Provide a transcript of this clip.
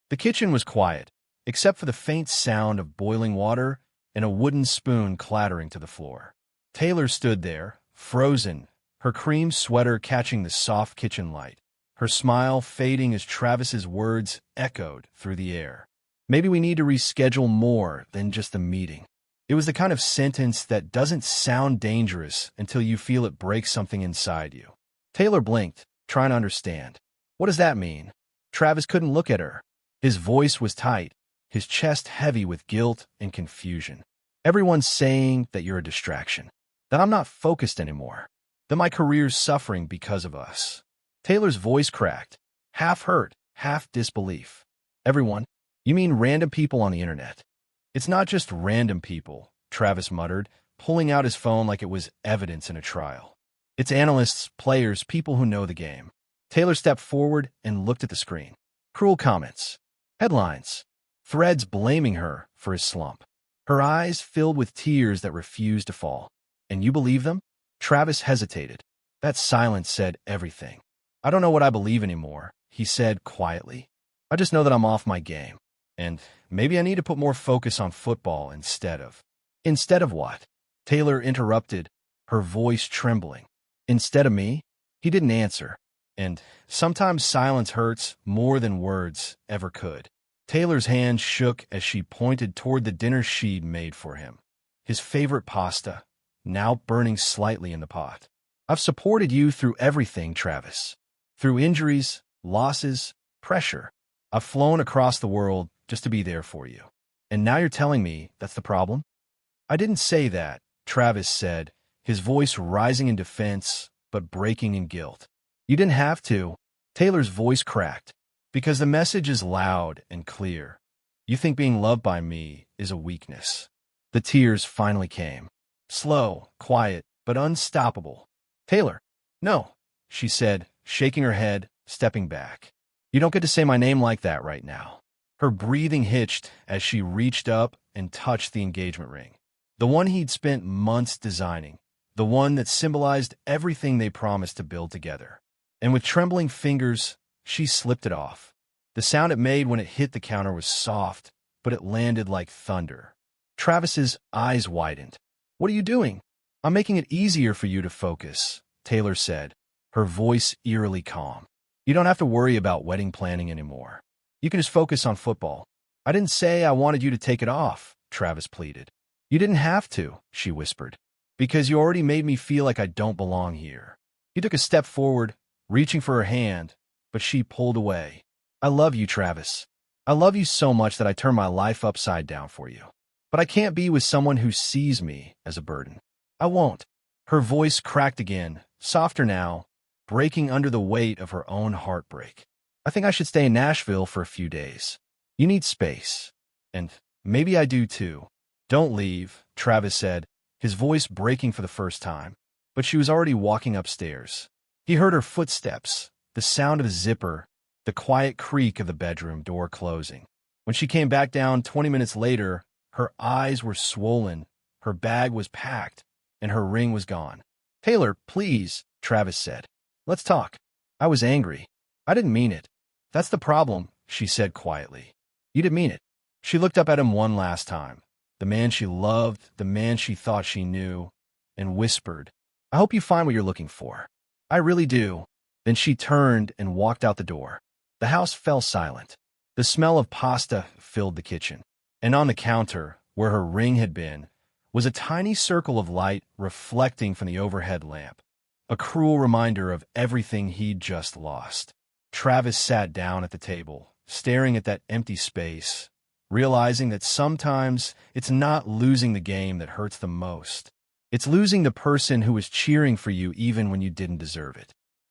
The kitchen was quiet, except for the faint sound of boiling water and a wooden spoon clattering to the floor. Taylor stood there, frozen, her cream sweater catching the soft kitchen light, her smile fading as Travis's words echoed through the air. Maybe we need to reschedule more than just a meeting. It was the kind of sentence that doesn't sound dangerous until you feel it break something inside you. Taylor blinked, trying to understand. What does that mean? Travis couldn't look at her. His voice was tight, his chest heavy with guilt and confusion. Everyone's saying that you're a distraction, that I'm not focused anymore, that my career's suffering because of us. Taylor's voice cracked, half hurt, half disbelief. Everyone? You mean random people on the internet? It's not just random people, Travis muttered, pulling out his phone like it was evidence in a trial. It's analysts, players, people who know the game. Taylor stepped forward and looked at the screen. Cruel comments. Headlines. Threads blaming her for his slump. Her eyes filled with tears that refused to fall. And you believe them? Travis hesitated. That silence said everything. I don't know what I believe anymore, he said quietly. I just know that I'm off my game. And maybe I need to put more focus on football instead of... Instead of what? Taylor interrupted, her voice trembling. Instead of me? He didn't answer. And sometimes silence hurts more than words ever could. Taylor's hand shook as she pointed toward the dinner she'd made for him. His favorite pasta, now burning slightly in the pot. I've supported you through everything, Travis. Through injuries, losses, pressure. I've flown across the world just to be there for you. And now you're telling me that's the problem? I didn't say that, Travis said, his voice rising in defense but breaking in guilt. You didn't have to. Taylor's voice cracked. Because the message is loud and clear. You think being loved by me is a weakness. The tears finally came. Slow, quiet, but unstoppable. Taylor. No, she said, shaking her head, stepping back. You don't get to say my name like that right now. Her breathing hitched as she reached up and touched the engagement ring. The one he'd spent months designing. The one that symbolized everything they promised to build together. And with trembling fingers, she slipped it off. The sound it made when it hit the counter was soft, but it landed like thunder. Travis's eyes widened. What are you doing? I'm making it easier for you to focus, Taylor said, her voice eerily calm. You don't have to worry about wedding planning anymore. You can just focus on football. I didn't say I wanted you to take it off, Travis pleaded. You didn't have to, she whispered, because you already made me feel like I don't belong here. He took a step forward, reaching for her hand, but she pulled away. I love you, Travis. I love you so much that I turn my life upside down for you. But I can't be with someone who sees me as a burden. I won't. Her voice cracked again, softer now, breaking under the weight of her own heartbreak. I think I should stay in Nashville for a few days. You need space. And maybe I do too. Don't leave, Travis said, his voice breaking for the first time. But she was already walking upstairs. He heard her footsteps, the sound of the zipper, the quiet creak of the bedroom door closing. When she came back down 20 minutes later, her eyes were swollen, her bag was packed, and her ring was gone. Taylor, please, Travis said. Let's talk. I was angry. I didn't mean it. That's the problem, she said quietly. You didn't mean it. She looked up at him one last time, the man she loved, the man she thought she knew, and whispered, I hope you find what you're looking for. I really do. Then she turned and walked out the door. The house fell silent. The smell of pasta filled the kitchen. And on the counter, where her ring had been, was a tiny circle of light reflecting from the overhead lamp. A cruel reminder of everything he'd just lost. Travis sat down at the table, staring at that empty space, realizing that sometimes it's not losing the game that hurts the most. It's losing the person who was cheering for you even when you didn't deserve it.